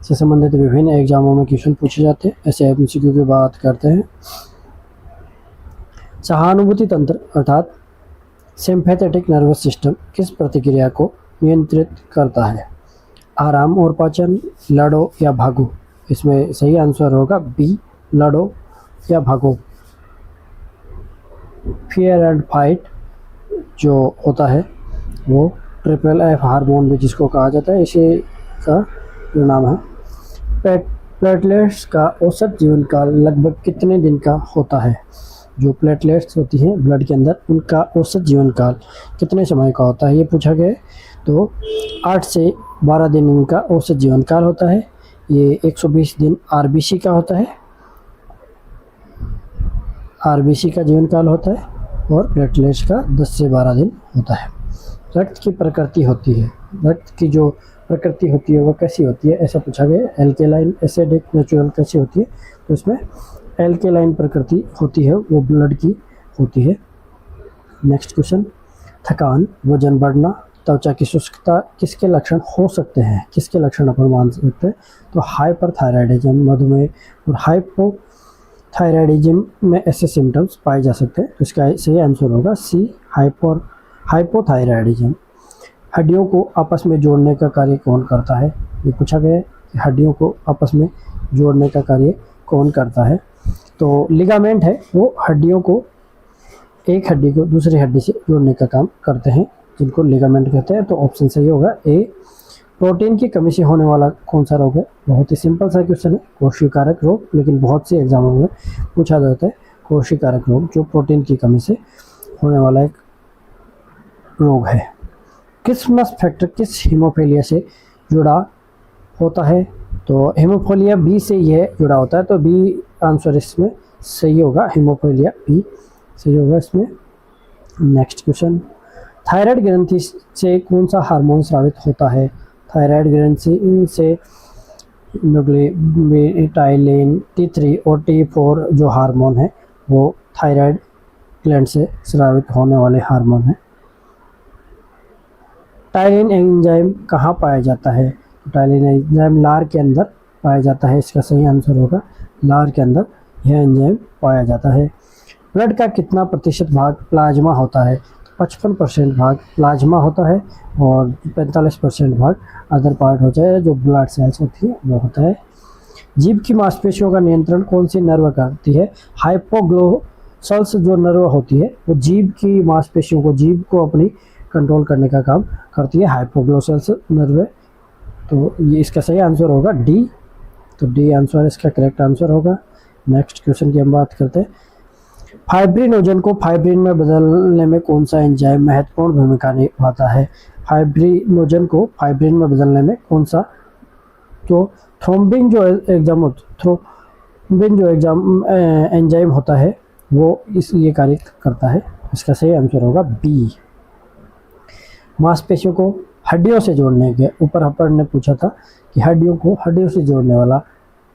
से संबंधित विभिन्न एग्जामों में क्वेश्चन पूछे जाते हैं। ऐसे एमसीक्यू की बात करते हैं। सहानुभूति तंत्र अर्थात सिंपैथेटिक नर्वस सिस्टम किस प्रतिक्रिया को नियंत्रित करता है? आराम और पाचन, लड़ो या भागो? इसमें सही आंसर होगा बी, लड़ो या भागो। फियर एंड फाइट जो होता है वो ट्रिपल एफ हार्मोन भी जिसको कहा जाता है, इसी का जो नाम है। प्लेटलेट्स का औसत जीवन काल लगभग कितने दिन का होता है? जो प्लेटलेट्स होती हैं ब्लड के अंदर, उनका औसत जीवन काल कितने समय का होता है, ये पूछा गया है। तो 8 से 12 दिन उनका औसत जीवन काल होता है। ये 120 दिन आरबीसी का होता है, आरबीसी का जीवन काल होता है, और प्लेटलेट्स का 10 से 12 दिन होता है। रक्त की प्रकृति होती है, रक्त की जो प्रकृति होती है वो कैसी होती है, ऐसा पूछा गया। एल्केलाइन, एसिडिक, नेचुरल कैसी होती है? तो इसमें एल्केलाइन प्रकृति होती है, वो ब्लड की होती है। नेक्स्ट क्वेश्चन, थकान, वजन बढ़ना, त्वचा की शुष्कता किसके लक्षण हो सकते हैं? किसके लक्षण अपन मान सकते हैं? तो हाइपरथायराइडिज्म, मधुमेह और हाइपोथायराइडिज्म में ऐसे सिम्टम्स पाए जा सकते हैं। तो इसका सही आंसर होगा सी, हाइपोथायराइडिज्म। हड्डियों को आपस में जोड़ने का कार्य कौन करता है? ये पूछा गया है कि हड्डियों को आपस में जोड़ने का कार्य कौन करता है? तो लिगामेंट है, वो हड्डियों को, एक हड्डी को दूसरी हड्डी से जोड़ने का काम करते हैं, जिनको लिगामेंट कहते हैं। तो ऑप्शन सही होगा ए। प्रोटीन की कमी से होने वाला कौन सा रोग है? बहुत ही सिंपल सा क्वेश्चन है, कोशिकारक रोग, लेकिन बहुत से एग्जामों में पूछा जाता है कोशिकारक रोग, जो प्रोटीन की कमी से होने वाला एक रोग है। क्रिसमस फैक्टर किस हीमोफीलिया से जुड़ा होता है? तो हीमोफीलिया बी से यह जुड़ा होता है, तो बी आंसर इसमें सही होगा, हीमोफीलिया बी सही होगा इसमें। नेक्स्ट क्वेश्चन, थायराइड ग्रंथि से कौन सा हार्मोन स्रावित होता है? थायराइड ग्रंथि से न्यूक्लियोटाइलिन, T3 और T4 जो हार्मोन है वो थायराइड ग्लैंड से स्रावित होने वाले हार्मोन है। टाइलिन एंजाइम कहाँ पाया जाता है? टाइलिन एंजाइम लार के अंदर पाया जाता है, इसका सही आंसर होगा लार के अंदर यह एंजाइम पाया जाता है। ब्लड का कितना प्रतिशत भाग प्लाज्मा होता है? 55% भाग प्लाज्मा होता है और 45% भाग अदर पार्ट होता है, जो ब्लड सेल्स होती है वो होता है। जीभ की मांसपेशियों का नियंत्रण कौन सी नर्व करती है? हाइपोग्लोसल्स जो नर्व होती है वो जीभ की मांसपेशियों को, जीभ को अपनी कंट्रोल करने का काम करती है, हाइपोग्लोसल्स नर्व। तो ये इसका सही आंसर होगा डी। तो डी आंसर इसका करेक्ट आंसर होगा। नेक्स्ट क्वेश्चन की हम बात करते हैं। फाइब्रिनोजन को फाइब्रिन में बदलने में कौन सा एंजाइम महत्वपूर्ण भूमिका निभाता है? फाइब्रिनोजन को फाइब्रिन में बदलने में कौन सा? तो थ्रोम्बिन जो एंजाइम होता है वो ये कार्य करता है, इसका सही आंसर होगा बी। मांसपेशियों को हड्डियों से जोड़ने के ऊपर अपन ने पूछा था कि हड्डियों को हड्डियों से जोड़ने वाला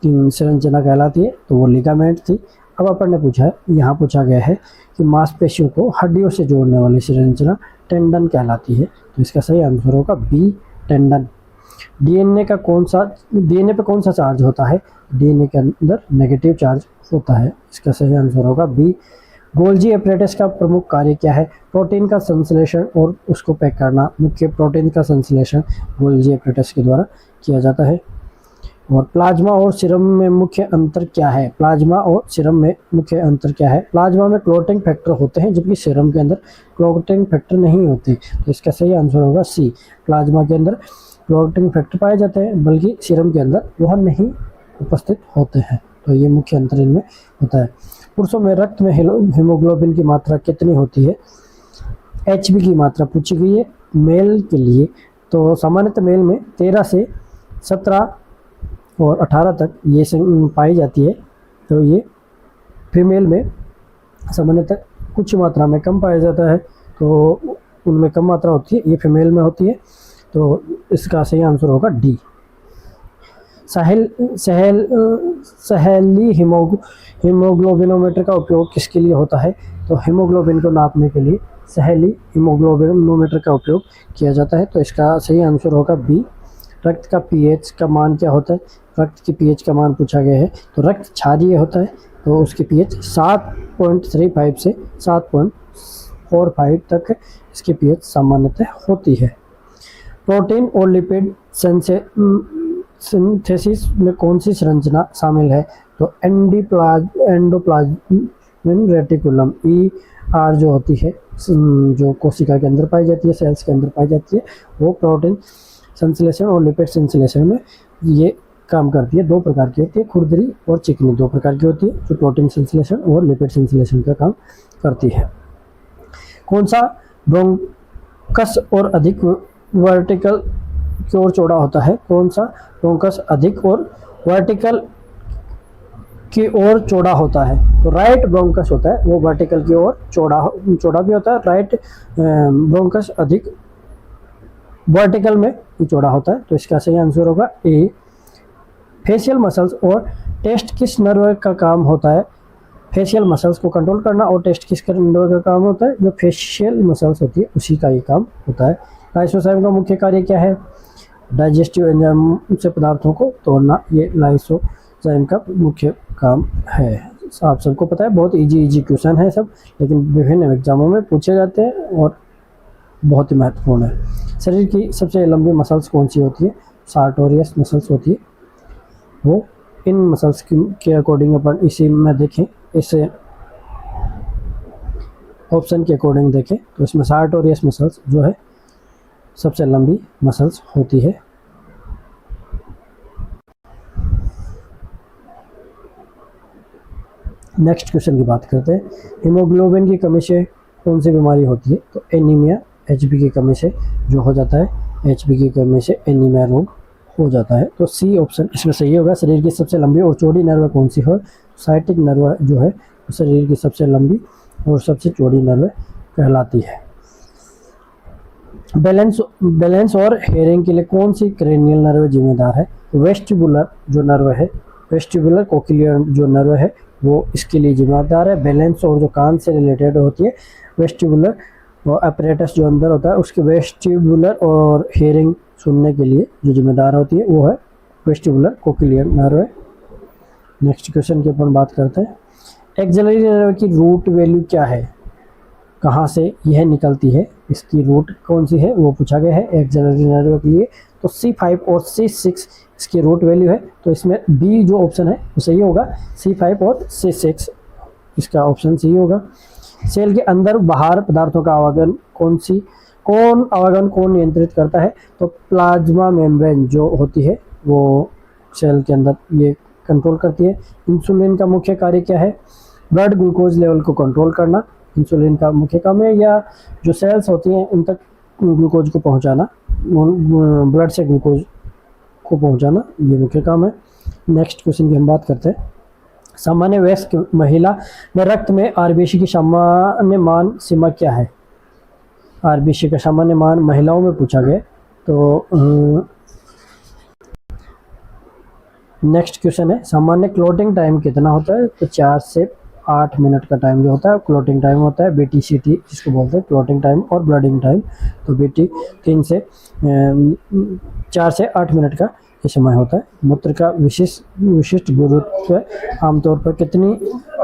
संरचना कहलाती है, तो वो लिगामेंट थी। अब अपन ने पूछा है, यहाँ पूछा गया है कि मांसपेशियों को हड्डियों से जोड़ने वाली संरचना टेंडन कहलाती है, तो इसका सही आंसर होगा बी, टेंडन। डीएनए पे कौन सा चार्ज होता है? डीएनए के अंदर नेगेटिव चार्ज होता है, इसका सही आंसर होगा बी। गोल्जी एपरेटस का प्रमुख कार्य क्या है? प्रोटीन का संश्लेषण और उसको पैक करना। मुख्य प्रोटीन का संश्लेषण गोल्जी एपरेटस के द्वारा किया जाता है। और प्लाज्मा और सीरम में मुख्य अंतर क्या है? प्लाज्मा और सीरम में मुख्य अंतर क्या है? प्लाज्मा में क्लोटिंग फैक्टर होते हैं, जबकि सीरम के अंदर क्लोटिंग फैक्टर नहीं होते, तो इसका सही आंसर होगा सी। प्लाज्मा के अंदर क्लोटिंग फैक्टर पाए जाते हैं, बल्कि सीरम के अंदर वह नहीं उपस्थित होते हैं, तो ये मुख्य अंतर इनमें होता है। पुरुषों में रक्त में हीमोग्लोबिन की मात्रा कितनी होती है? HB की मात्रा पूछी गई है मेल के लिए। तो सामान्यतः मेल में 13 से 17 और 18 तक ये पाई जाती है, तो ये फीमेल में सामान्यतः कुछ मात्रा में कम पाया जाता है, तो उनमें कम मात्रा होती है, ये फीमेल में होती है, तो इसका सही आंसर होगा डी। सहेली हीमोग्लोबिनोमीटर का उपयोग किसके लिए होता है? तो हीमोग्लोबिन को नापने के लिए सहेली हीमोग्लोबिनोमीटर का उपयोग किया जाता है, तो इसका सही आंसर होगा बी, रक्त का पीएच का मान क्या होता है, रक्त की पीएच का मान पूछा गया है। तो रक्त क्षारीय होता है, तो उसकी पीएच 7.35 से 7.45 तक इसकी पीएच सामान्यतः होती है। प्रोटीन और लिपिड सिंथेसिस में कौन सी संरचना शामिल है, तो एंडोप्लाज्मिक रेटिकुलम ER जो होती है, जो कोशिका के अंदर पाई जाती है, सेल्स के अंदर पाई जाती है, वो प्रोटीन संश्लेषण और लिपिड संश्लेषण में ये काम करती है। दो प्रकार की होती है, खुरदरी और चिकनी, दो प्रकार की होती है जो प्रोटीन संश्लेषण और लिपिड संश्लेषण का काम करती है। कौन सा ब्रोंकस और अधिक वर्टिकल की ओर चौड़ा होता है, कौन सा ब्रोंकस अधिक और वर्टिकल की ओर चौड़ा होता है, तो राइट ब्रोंकस होता है, वो वर्टिकल की ओर चौड़ा भी होता है। राइट ब्रोंकस अधिक वर्टिकल में भी चौड़ा होता है, तो इसका सही आंसर होगा ए। फेशियल मसल्स और टेस्ट किस नर्व का काम होता है, फेशियल मसल्स को कंट्रोल करना और टेस्ट किस नर्व का काम होता है, जो फेशियल मसल्स होती है उसी का ये काम होता है। लाइसोजाइम का मुख्य कार्य क्या है, डाइजेस्टिव एंजाइम से पदार्थों को तोड़ना, ये लाइसोजाइम का मुख्य काम है। आप सबको पता है, बहुत इजी क्वेश्चन है सब, लेकिन विभिन्न एग्जामों में पूछे जाते हैं और बहुत ही महत्वपूर्ण है। शरीर की सबसे लंबी मसल्स कौन सी होती है, सार्टोरियस मसल्स होती है। वो इन मसल्स के अकॉर्डिंग अपन इसी में देखें, इस ऑप्शन के अकॉर्डिंग देखें, तो इसमें सार्टोरियस मसल्स जो है सबसे लंबी मसल्स होती है। नेक्स्ट क्वेश्चन की बात करते हैं, हीमोग्लोबिन की कमी से कौन सी बीमारी होती है, तो एनीमिया, HB की कमी से जो हो जाता है, HB की कमी से एनीमिया रोग हो जाता है, तो सी ऑप्शन इसमें सही होगा। शरीर की सबसे लंबी और चौड़ी नर्व कौन सी है, साइटिक नर्व जो है शरीर की सबसे लंबी और सबसे चौड़ी नर्व कहलाती है। बैलेंस और हेयरिंग के लिए कौन सी क्रेनियल नर्व जिम्मेदार है, वेस्टिबुलर जो नर्व है, वेस्टिबुलर कोक्लियर जो नर्व है वो इसके लिए जिम्मेदार है। बैलेंस और जो कान से रिलेटेड होती है, वेस्टिबुलर और अपरेटस जो अंदर होता है उसके वेस्टिबुलर और हेयरिंग सुनने के लिए जो जिम्मेदार होती है वो है vestibular cochlear nerve. Next question की अपन बात करते हैं, एक्सिलरी नर्व की रूट वैल्यू क्या है, कहाँ से यह निकलती है, इसकी रूट कौन सी है वो पूछा गया है एक्सिलरी नर्व के लिए। तो C5 और C6 इसकी रूट वैल्यू है, तो इसमें बी जो ऑप्शन है वो सही होगा, C5 और C6 इसका ऑप्शन सही होगा। सेल के अंदर बाहर पदार्थों का आवागमन कौन नियंत्रित करता है, तो प्लाज्मा मेम्ब्रेन जो होती है वो सेल के अंदर ये कंट्रोल करती है। इंसुलिन का मुख्य कार्य क्या है, ब्लड ग्लूकोज लेवल को कंट्रोल करना इंसुलिन का मुख्य काम है, या जो सेल्स होती हैं उन तक ग्लूकोज को पहुंचाना, ब्लड से ग्लूकोज को पहुंचाना, ये मुख्य काम है। नेक्स्ट क्वेश्चन की हम बात करते हैं, सामान्य वयस्क महिला में रक्त में RBC की सामान्य मान सीमा क्या है, RBC का सामान्य मान महिलाओं में पूछा गया। तो नेक्स्ट क्वेश्चन है, सामान्य क्लोटिंग टाइम कितना होता है, तो 4 से 8 मिनट का टाइम जो होता है क्लोटिंग टाइम होता है। BTCT जिसको बोलते हैं क्लोटिंग टाइम और ब्लडिंग टाइम, तो BT 4 से 8 मिनट का ये समय होता है। मूत्र का विशिष्ट गुरुत्व आमतौर पर कितनी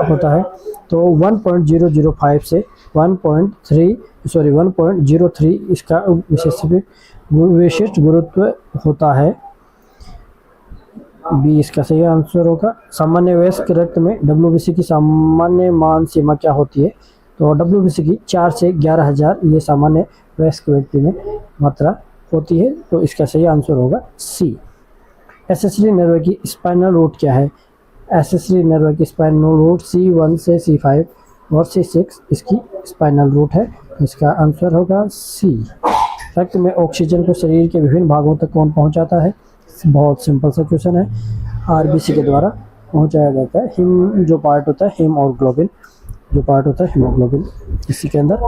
होता है, तो 1.005 से 1.03 इसका विशिष्ट गुरुत्व होता है। बी इसका सही आंसर होगा। सामान्य वयस्क रक्त में WBC की सामान्य मान सीमा क्या होती है, तो WBC की 4 से 11,000 ये सामान्य वयस्क व्यक्ति में मात्रा होती है, तो इसका सही आंसर होगा सी। एक्सेसरी नर्व की स्पाइनल रूट क्या है, एक्सेसरी नर्व की स्पाइनल रूट C1 से C5 और C6 इसकी स्पाइनल रूट है, तो इसका आंसर होगा सी। रक्त में ऑक्सीजन को शरीर के विभिन्न भागों तक कौन पहुंचाता है, बहुत सिंपल सा क्वेश्चन है, RBC के द्वारा पहुंचाया जाता है। हिम जो पार्ट होता है, हिम और ग्लोबिन जो पार्ट होता है हीमोग्लोबिन इसी के अंदर।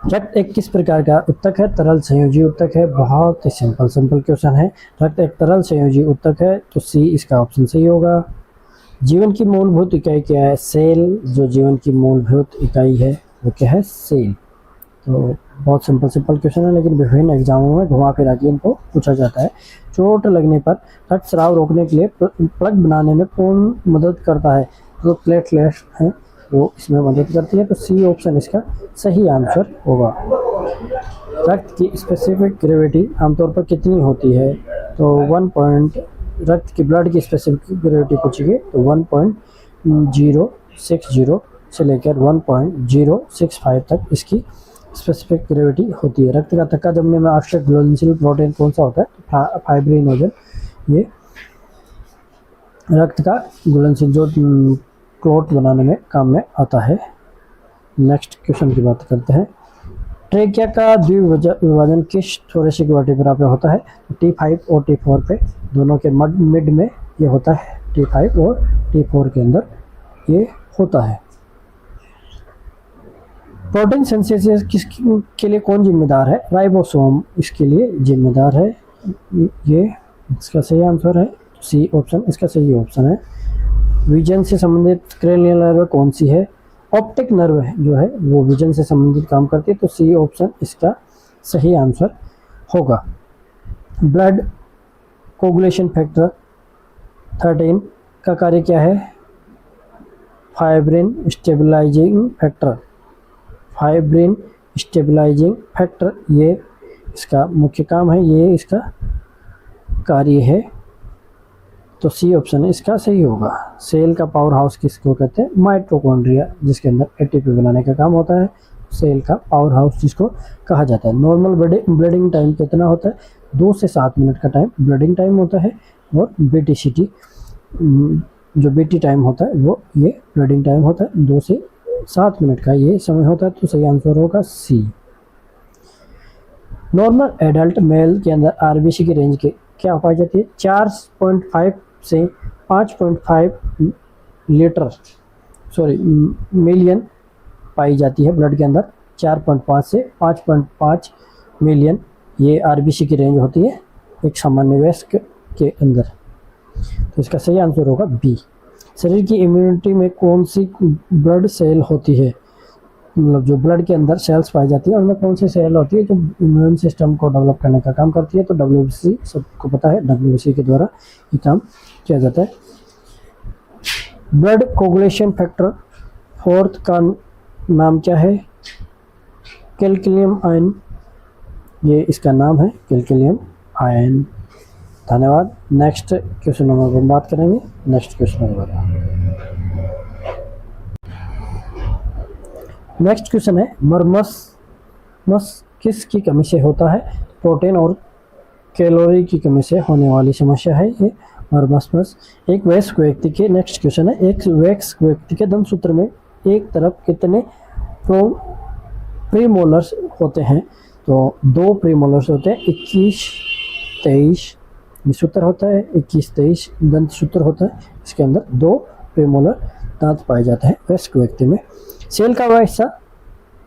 रक्त एक किस प्रकार का उत्तक है, तरल संयोजी उत्तक है, बहुत ही सिंपल क्वेश्चन है। रक्त एक तरल संयोजी उत्तक है, तो सी इसका ऑप्शन सही होगा। जीवन की मूलभूत इकाई क्या है, सेल। जो जीवन की मूलभूत इकाई है वो क्या है, सेल। तो बहुत सिंपल क्वेश्चन है, लेकिन विभिन्न एग्जामों में घुमा फिरा के इनको पूछा जाता है। चोट लगने पर रक्तस्राव रोकने के लिए प्लग बनाने में कौन मदद करता है? जो प्लेटलेट्स हैं वो इसमें मदद करती है, तो सी ऑप्शन इसका सही आंसर होगा। रक्त की स्पेसिफिक ग्रेविटी आमतौर पर कितनी होती है? तो 1 रक्त की ब्लड की स्पेसिफिक ग्रेविटी पूछिए तो 1.060 से लेकर 1.065 तक इसकी स्पेसिफिक ग्रेविटी होती है। रक्त का थक्का जमने में आवश्यक घुलनशील प्रोटीन कौन सा होता है? फाइब्रिनोजन। ये रक्त का घुलनशील जो क्लॉट बनाने में काम में आता है। नेक्स्ट क्वेश्चन की बात करते हैं। ट्रेकिया का द्विविभाजन किस थोरेसिक वर्टिब्रा पे होता है? T5 और T4 पे, दोनों के मिड में ये होता है। T5 और T4 के अंदर ये होता है। प्रोटीन सिंथेसिस किसके लिए कौन जिम्मेदार है? राइबोसोम इसके लिए जिम्मेदार है। ये इसका सही आंसर है, सी ऑप्शन इसका सही ऑप्शन है। विजन से संबंधित क्रेनियल नर्व कौन सी है? ऑप्टिक नर्व जो है वो विजन से संबंधित काम करती है, तो सी ऑप्शन इसका सही आंसर होगा। ब्लड कोगुलेशन फैक्टर 13 का कार्य क्या है? Fibrin stabilising factor. Fibrin stabilising factor ये इसका मुख्य काम है, ये इसका कार्य है, तो सी ऑप्शन इसका सही होगा। सेल का पावर हाउस किसको कहते हैं? माइटोकॉन्ड्रिया, जिसके अंदर एटीपी बनाने का काम होता है, सेल का पावर हाउस जिसको कहा जाता है। नॉर्मल ब्लडिंग टाइम कितना होता है? 2 से 7 मिनट का टाइम ब्लडिंग टाइम होता है, और BTCT जो BT टाइम होता है वो ये ब्लडिंग टाइम होता है, 2 से 7 मिनट का ये समय होता है, तो सही आंसर होगा सी। नॉर्मल एडल्ट मेल के अंदर RBC की रेंज के क्या पाई जाती है? 4.5 से 5.5 मिलियन पाई जाती है ब्लड के अंदर। 4.5 से 5.5 मिलियन ये RBC की रेंज होती है एक सामान्य वयस्क के अंदर, तो इसका सही आंसर होगा बी। शरीर की इम्यूनिटी में कौन सी ब्लड सेल होती है? मतलब जो ब्लड के अंदर सेल्स पाई जाती है उनमें कौन सी सेल होती है जो इम्यून सिस्टम को डेवलप करने का काम करती है? तो WBC सबको पता है, WBC के द्वारा ये काम किया जाता है। ब्लड कोगुलेशन फैक्टर 4 का नाम क्या है? कैल्शियम आयन, ये इसका नाम है कैल्शियम आयन। धन्यवाद। नेक्स्ट क्वेश्चन नंबर पर बात करेंगे। Next question number next question है मस किस की कमी से होता है? प्रोटीन और कैलोरी की कमी से होने वाली समस्या है ये मर्मस। एक वयस्क व्यक्ति के नेक्स्ट क्वेश्चन है, एक वयस्क व्यक्ति के दंत सूत्र में एक तरफ कितने प्रीमोलर्स होते हैं? तो 2 प्रीमोलर्स होते हैं। 21-23 सूत्र होता है, 21-23 दंत सूत्र होता है, इसके अंदर 2 प्रीमोलर दांत पाए जाते हैं वयस्क व्यक्ति में। सेल का वह हिस्सा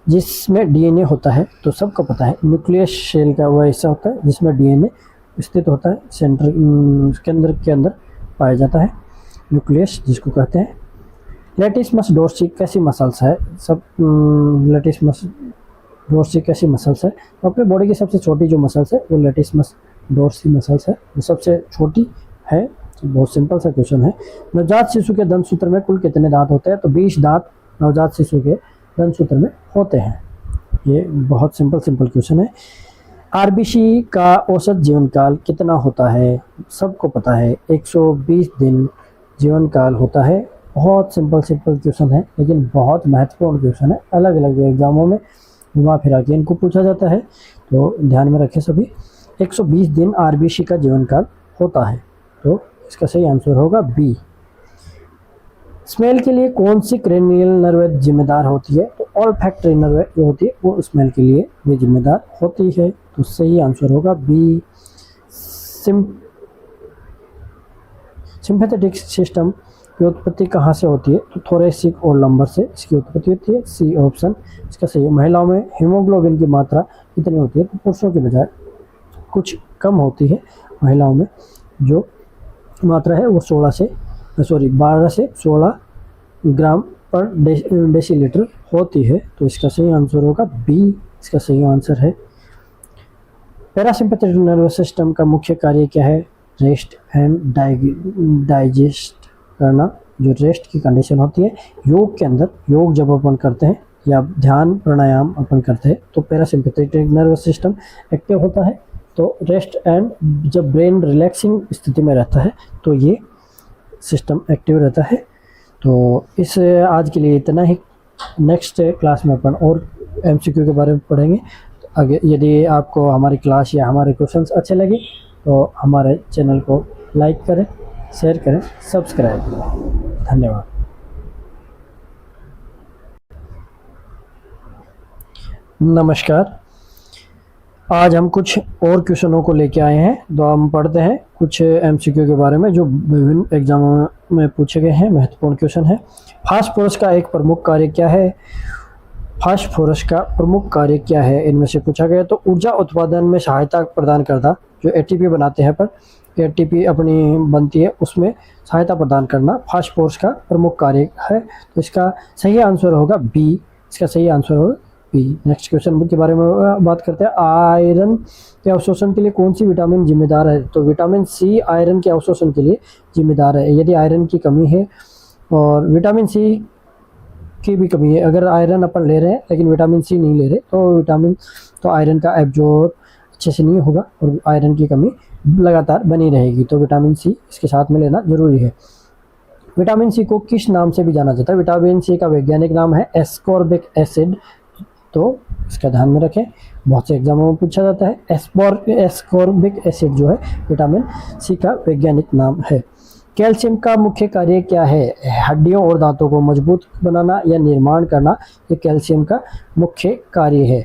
जिसमें DNA होता है, तो सबको पता है न्यूक्लियस सेल का वह हिस्सा होता है जिसमें DNA स्थित होता है, सेंटर के अंदर पाया जाता है न्यूक्लियस जिसको कहते हैं। लेटिसमस डोर्सी कैसी मसल्स है? सब लेटिसमस डोर्सी कैसी मसल्स है? तो अपने बॉडी की सबसे छोटी जो मसल्स है वो लेटिसमस डोर्सी मसल्स है, वो सबसे छोटी है। बहुत सिंपल सा क्वेश्चन है। नवजात शिशु के दंत सूत्र में कुल कितने दांत होते हैं? तो 20 दांत नवजात शिशु के दंत सूत्र में होते हैं। ये बहुत सिंपल क्वेश्चन है। RBC का औसत जीवन काल कितना होता है? सबको पता है 120 दिन जीवन काल होता है। बहुत सिंपल क्वेश्चन है, लेकिन बहुत महत्वपूर्ण क्वेश्चन है। अलग अलग एग्जामों में घुमा फिरा के इनको पूछा जाता है, तो ध्यान में रखें सभी। 120 दिन RBC का जीवन काल होता है, तो इसका सही आंसर होगा बी। स्मेल के लिए कौन सी क्रेनियल नर्व जिम्मेदार होती है? तो ऑल्फैक्टरी नर्व जो होती है वो स्मेल के लिए भी जिम्मेदार होती है, तो सही आंसर होगा बी। सिंपैथेटिक सिस्टम की उत्पत्ति कहाँ से होती है? तो थोरेसिक और लंबर से इसकी उत्पत्ति होती है, सी ऑप्शन इसका सही है। महिलाओं में हीमोग्लोबिन की मात्रा कितनी होती है? तो पुरुषों के बजाय कुछ कम होती है। महिलाओं में जो मात्रा है वो 12 से 16 ग्राम पर डेसीलीटर होती है, तो इसका सही आंसर होगा बी इसका सही आंसर है। पैरासिम्पैथेटिक नर्वस सिस्टम का मुख्य कार्य क्या है? रेस्ट एंड डाइजेस्ट करना। जो रेस्ट की कंडीशन होती है योग के अंदर, योग जब अपन करते हैं या ध्यान प्राणायाम अपन करते हैं तो पैरासिम्पैथेटिक नर्वस सिस्टम एक्टिव होता है। तो रेस्ट एंड जब ब्रेन रिलैक्सिंग स्थिति में रहता है तो ये सिस्टम एक्टिव रहता है। तो इस आज के लिए इतना ही। नेक्स्ट क्लास में अपन और एमसीक्यू के बारे में पढ़ेंगे। आगे यदि आपको हमारी क्लास या हमारे क्वेश्चंस अच्छे लगे तो हमारे चैनल को लाइक करें, शेयर करें, सब्सक्राइब करें। धन्यवाद। नमस्कार, आज हम कुछ और क्वेश्चनों को लेके आए हैं। तो हम पढ़ते हैं कुछ एमसीक्यू के बारे में जो विभिन्न एग्जामों में पूछे गए हैं, महत्वपूर्ण क्वेश्चन है। फास्फोरस का एक प्रमुख कार्य क्या है? फास्फोरस का प्रमुख कार्य क्या है इनमें से पूछा गया। तो ऊर्जा उत्पादन में सहायता प्रदान करता, जो एटीपी बनाते हैं, पर एटीपी अपनी बनती है उसमें सहायता प्रदान करना फास्फोरस का प्रमुख कार्य है। तो इसका सही आंसर होगा बी। इसका सही आंसर होगा बी। नेक्स्ट क्वेश्चन के बारे में बात करते हैं। आयरन के अवशोषण के लिए कौन सी विटामिन जिम्मेदार है? तो विटामिन सी आयरन के अवशोषण के लिए जिम्मेदार है। यदि आयरन की कमी है और विटामिन सी की भी कमी है, अगर आयरन अपन ले रहे हैं लेकिन विटामिन सी नहीं ले रहे तो आयरन का एब्जॉर्ब अच्छे से नहीं होगा और आयरन की कमी लगातार बनी रहेगी। तो विटामिन सी इसके साथ में लेना जरूरी है। विटामिन सी को किस नाम से भी जाना जाता है? विटामिन सी का वैज्ञानिक नाम है एस्कॉर्बिक एसिड। तो इसका ध्यान में रखें, बहुत से एग्जामों में पूछा जाता है। एस्कॉर्बिक एसिड जो है विटामिन सी का वैज्ञानिक नाम है। कैल्शियम का मुख्य कार्य क्या है? हड्डियों और दांतों को मजबूत बनाना या निर्माण करना, ये कैल्शियम का मुख्य कार्य है।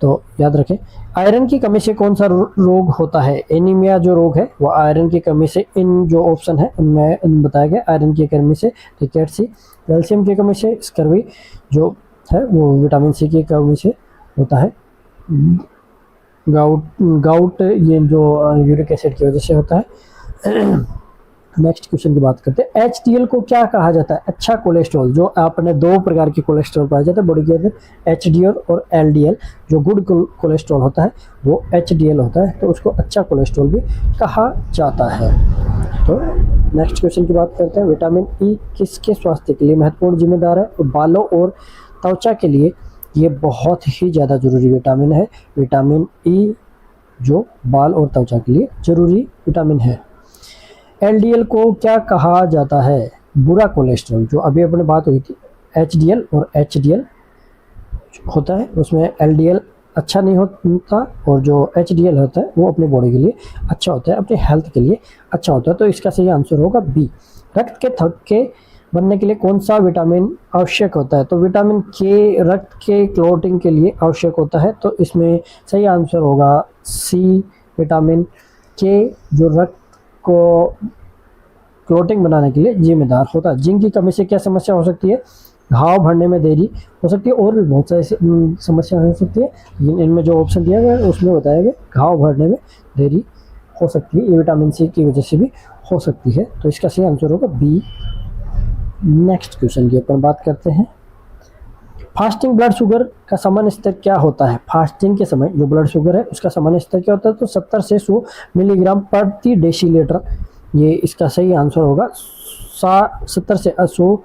तो याद रखें। आयरन की कमी से कौन सा रोग होता है? एनीमिया जो रोग है वो आयरन की कमी से, इन जो ऑप्शन है उनमें बताया गया। आयरन की कमी से रिकेट्सी, कैल्शियम की कमी से स्कर्वी जो है वो विटामिन सी की कमी से होता है। गाउट ये जो यूरिक एसिड की वजह से होता है। नेक्स्ट क्वेश्चन की बात करते हैं। HDL को क्या कहा जाता है? अच्छा कोलेस्ट्रॉल। जो आपने दो प्रकार के कोलेस्ट्रॉल पाए जाते हैं बॉडी के अंदर, HDL और LDL। जो गुड कोलेस्ट्रॉल होता है वो HDL होता है, तो उसको अच्छा कोलेस्ट्रॉल भी कहा जाता है। तो नेक्स्ट क्वेश्चन की बात करते हैं। विटामिन ई किसके स्वास्थ्य के लिए महत्वपूर्ण जिम्मेदार है? तो बालों और त्वचा के लिए ये बहुत ही ज़्यादा जरूरी विटामिन है। विटामिन ई जो बाल और त्वचा के लिए जरूरी विटामिन है। LDL को क्या कहा जाता है? बुरा कोलेस्ट्रॉल। जो अभी अपने बात हुई थी HDL और HDL होता है, उसमें LDL अच्छा नहीं होता और जो HDL होता है वो अपनी बॉडी के लिए अच्छा होता है, अपनी हेल्थ के लिए अच्छा होता है। तो इसका सही आंसर होगा बी। रक्त के थक्के बनने के लिए कौन सा विटामिन आवश्यक होता है? तो विटामिन के रक्त के क्लोटिंग के लिए आवश्यक होता है। तो इसमें सही आंसर होगा सी। विटामिन के जो रक्त को क्लोटिंग बनाने के लिए जिम्मेदार होता है। जिंक की कमी से क्या समस्या हो सकती है? घाव भरने में देरी हो सकती है और भी बहुत सारी समस्या हो सकती है। इनमें जो ऑप्शन दिया गया है उसमें बताया गया घाव भरने में देरी हो सकती है, ये विटामिन सी की वजह से भी हो सकती है। तो इसका सही आंसर होगा बी। नेक्स्ट क्वेश्चन की अपन बात करते हैं। फास्टिंग ब्लड शुगर का सामान्य स्तर क्या होता है? फास्टिंग के समय जो ब्लड शुगर है उसका सामान्य स्तर क्या होता है? तो 70 से 100 मिलीग्राम प्रति डेसीलीटर। ये इसका सही आंसर होगा 70 से 100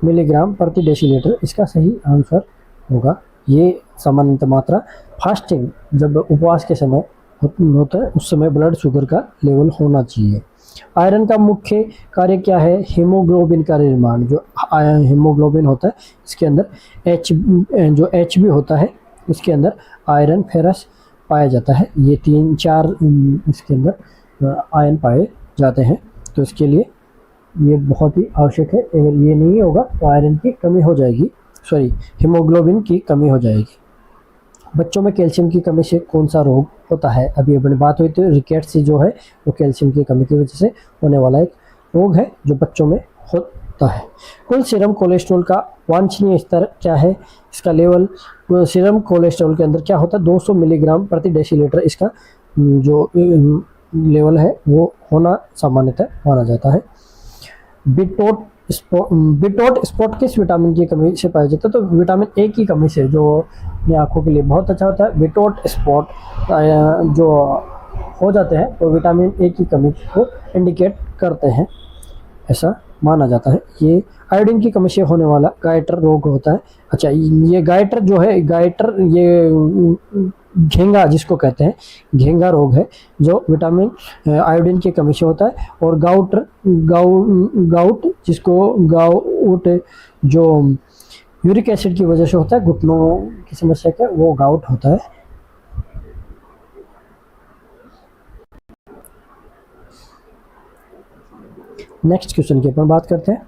मिलीग्राम प्रति डेसीलीटर। इसका सही आंसर होगा ये सामान्य मात्रा। फास्टिंग जब उपवास के समय होता है उस समय ब्लड शुगर का लेवल होना चाहिए। आयरन का मुख्य कार्य क्या है? हीमोग्लोबिन का निर्माण। जो हीमोग्लोबिन होता है इसके अंदर H भी होता है, इसके अंदर आयरन फेरस पाया जाता है। ये 3-4 इसके अंदर आयरन पाए जाते हैं। तो इसके लिए ये बहुत ही आवश्यक है। अगर ये नहीं होगा तो आयरन की कमी हो जाएगी, हीमोग्लोबिन की कमी हो जाएगी। बच्चों में कैल्शियम की कमी से कौन सा रोग होता है? अभी अपनी बात हुई थी रिकेट्सी जो है वो कैल्शियम की कमी की वजह से होने वाला एक रोग है जो बच्चों में होता है। कुल सीरम कोलेस्ट्रॉल का वांछनीय स्तर क्या है? इसका लेवल सीरम कोलेस्ट्रॉल के अंदर क्या होता है? 200 मिलीग्राम प्रति डेसीलीटर इसका जो लेवल है वो होना सामान्यतः माना जाता है। बिटोट बिटोट स्पॉट किस विटामिन की कमी से पाया जाता है? तो विटामिन ए की कमी से, जो अपनी आँखों के लिए बहुत अच्छा होता है। बिटोट स्पॉट जो हो जाते हैं वो विटामिन ए की कमी को इंडिकेट करते हैं, ऐसा माना जाता है। ये आयोडीन की कमी से होने वाला गाइटर रोग होता है। अच्छा, ये गाइटर जो है, गाइटर ये घेंगा जिसको कहते हैं, घेंगा रोग है जो विटामिन आयोडीन की कमी से होता है। और गाउट जिसको गाउट जो यूरिक एसिड की वजह से होता है, घुटनों की समस्या का, वो गाउट होता है। नेक्स्ट क्वेश्चन की अपन बात करते हैं।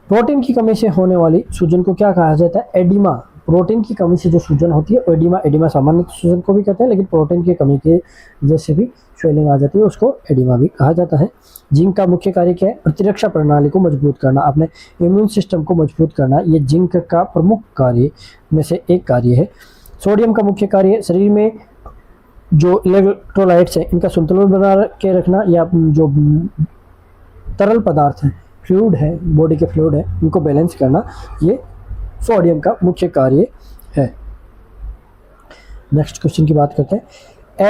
प्रोटीन की कमी से होने वाली सूजन को क्या कहा जाता है? एडिमा। प्रोटीन की कमी से जो सूजन होती है एडिमा, एडिमा सामान्य सूजन को भी कहते हैं, लेकिन प्रोटीन की कमी की वजह से भी स्वेलिंग आ जाती है, उसको एडिमा भी कहा जाता है। जिंक का मुख्य कार्य क्या है? प्रतिरक्षा प्रणाली को मजबूत करना, अपने इम्यून सिस्टम को मजबूत करना, ये जिंक का प्रमुख कार्य में से एक कार्य है। सोडियम का मुख्य कार्य शरीर में जो इलेक्ट्रोलाइट्स हैं इनका संतुलन बना के रखना, या जो तरल पदार्थ हैं, फ्लूइड है, बॉडी के फ्लूइड है, उनको बैलेंस करना, ये सोडियम का मुख्य कार्य है। नेक्स्ट क्वेश्चन की बात करते हैं।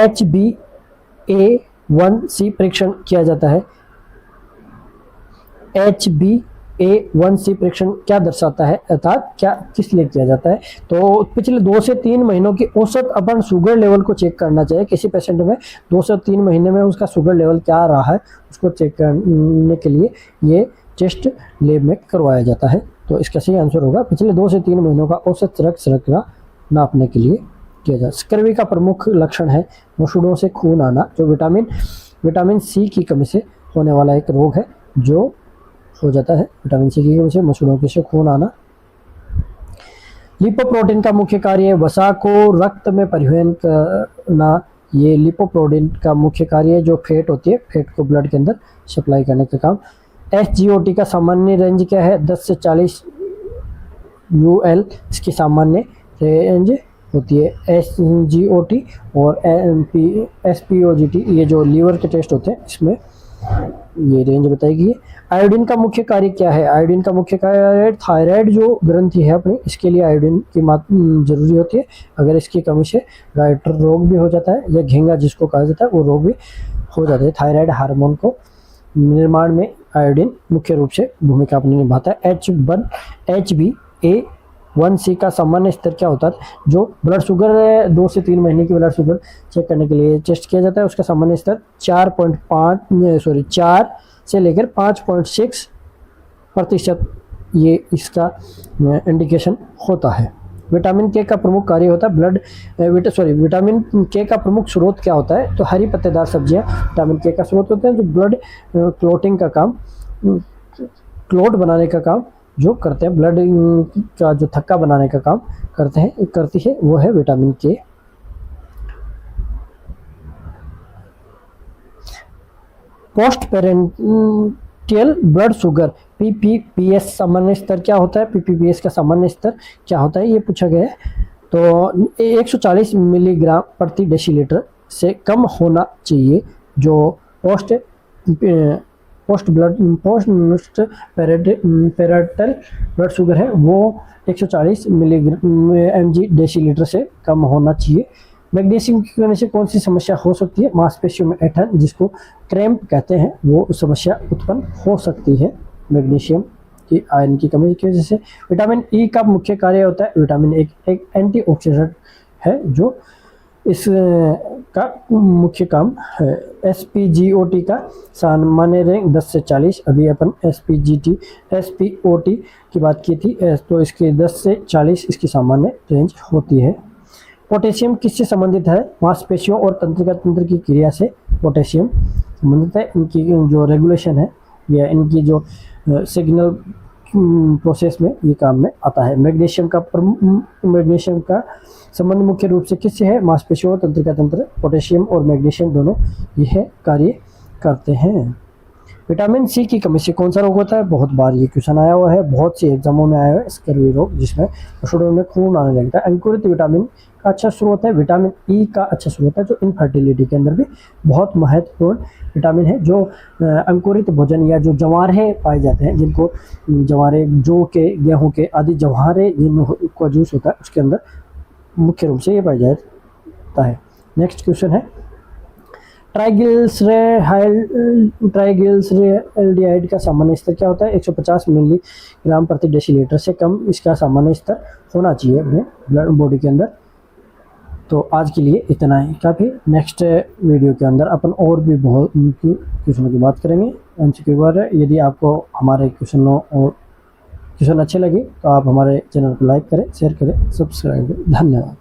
HbA1c परीक्षण किया जाता है। HbA1c परीक्षण क्या दर्शाता है, अर्थात क्या किस लिए किया जाता है? तो पिछले 2 से 3 महीनों की औसत अपन शुगर लेवल को चेक करना चाहिए किसी पेशेंट में। 2 से 3 महीने में उसका शुगर लेवल क्या रहा है उसको चेक करने के लिए ये टेस्ट लैब में करवाया जाता है। तो इसका सही आंसर होगा पिछले 2 से 3 महीनों का औसत रक्त शर्करा नापने के लिए किया जाता है। स्कर्वी का प्रमुख लक्षण है मसूड़ों से खून आना, जो विटामिन सी की कमी से होने वाला एक रोग है जो हो जाता है। विटामिन सी की कमी से मसूड़ों के से खून आना। लिपोप्रोटीन का मुख्य कार्य है वसा को रक्त में परिवहन करना। ये लिपोप्रोटीन का मुख्य कार्य है, जो फैट होती है, फैट को ब्लड के अंदर सप्लाई करने का काम। SGOT का सामान्य रेंज क्या है? 10 से 40 UL इसकी सामान्य रेंज होती है। SGOT और SPOGT ये जो लीवर के टेस्ट होते हैं इसमें ये रेंज बताएगी है। आयोडीन का मुख्य कार्य क्या है? आयोडीन का मुख्य कार्य थायराइड जो ग्रंथि है अपनी, इसके लिए आयोडीन की मात्रा जरूरी होती है। अगर इसकी कमी से गाइटर रोग भी हो जाता है, या घेंगा जिसको कहा जाता है, वो रोग भी हो जाता है। थायराइड हार्मोन को निर्माण में आयोडीन मुख्य रूप से भूमिका अपनी निभाता है। HbA1c का सामान्य स्तर क्या होता है? जो ब्लड शुगर 2 से 3 महीने की ब्लड शुगर चेक करने के लिए टेस्ट किया जाता है, उसका सामान्य स्तर 4 से लेकर 5.6% ये इसका इंडिकेशन होता है। विटामिन के का प्रमुख कार्य होता है विटामिन के का प्रमुख स्रोत क्या होता है? तो हरी पत्तेदार सब्जियां विटामिन के का स्रोत होते हैं, जो ब्लड क्लोटिंग का काम, क्लोट बनाने का काम जो करते हैं, ब्लड का जो थक्का बनाने का काम करती है वो है विटामिन के। Post parental blood sugar PPPS सामान्य स्तर क्या होता है? PPPS का सामान्य स्तर क्या होता है, ये पूछा गया है। तो 140 मिलीग्राम प्रति डेसीलीटर से कम होना चाहिए। जो पोस्ट पेरेंटल ब्लड शुगर है वो 140 mg डेसीलीटर से कम होना चाहिए। मैग्नीशियम की कमी से कौन सी समस्या हो सकती है? मांसपेशियों में ऐंठन जिसको क्रैम्प कहते हैं, वो समस्या उत्पन्न हो सकती है मैग्नीशियम की आयरन की कमी की वजह से। विटामिन ई का मुख्य कार्य होता है, विटामिन एक एंटीऑक्सीडेंट है जो इसका मुख्य काम है। SPGOT का सामान्य रेंज 10 से 40, अभी अपन SPOT की बात की थी, तो इसकी 10 से 40 इसकी सामान्य रेंज होती है। पोटेशियम किससे संबंधित है? मांसपेशियों और तंत्रिका तंत्र की क्रिया से पोटेशियम संबंधित है। इनकी जो रेगुलेशन है या इनकी जो सिग्नल प्रोसेस में ये काम में आता है। मैग्नीशियम का संबंध मुख्य रूप से किससे है? मांसपेशियों और तंत्रिका तंत्र। पोटेशियम और मैग्नीशियम दोनों यह कार्य करते हैं। विटामिन सी की कमी से कौन सा रोग होता है? बहुत बार ये क्वेश्चन आया हुआ है, बहुत सी एग्जामों में आया हुआ है स्कर्वी रोग, जिसमें स्टूडेंट में खून आने लगता है। अंकुरित विटामिन का अच्छा स्रोत है विटामिन ई का अच्छा स्रोत है, जो इनफर्टिलिटी के अंदर भी बहुत महत्वपूर्ण विटामिन है। जो अंकुरित भोजन या जो जवारे पाए जाते हैं, जिनको जवारे जौ के, गेहूं के आदि जवारे जिनका जूस होता है, उसके अंदर मुख्य रूप से ये पाया जाता है। नेक्स्ट क्वेश्चन है, ट्राइग्लिसरेहाइड का सामान्य स्तर क्या होता है? 150 मिलीग्राम प्रति डेसीलीटर से कम इसका सामान्य स्तर होना चाहिए अपने ब्लड बॉडी के अंदर। तो आज के लिए इतना ही काफ़ी। नेक्स्ट वीडियो के अंदर अपन और भी बहुत क्वेश्चनों की बात करेंगे, एमसीक्यू पर। यदि आपको हमारे क्वेश्चन अच्छे लगे तो आप हमारे चैनल को लाइक करें, शेयर करें, सब्सक्राइब करें। धन्यवाद।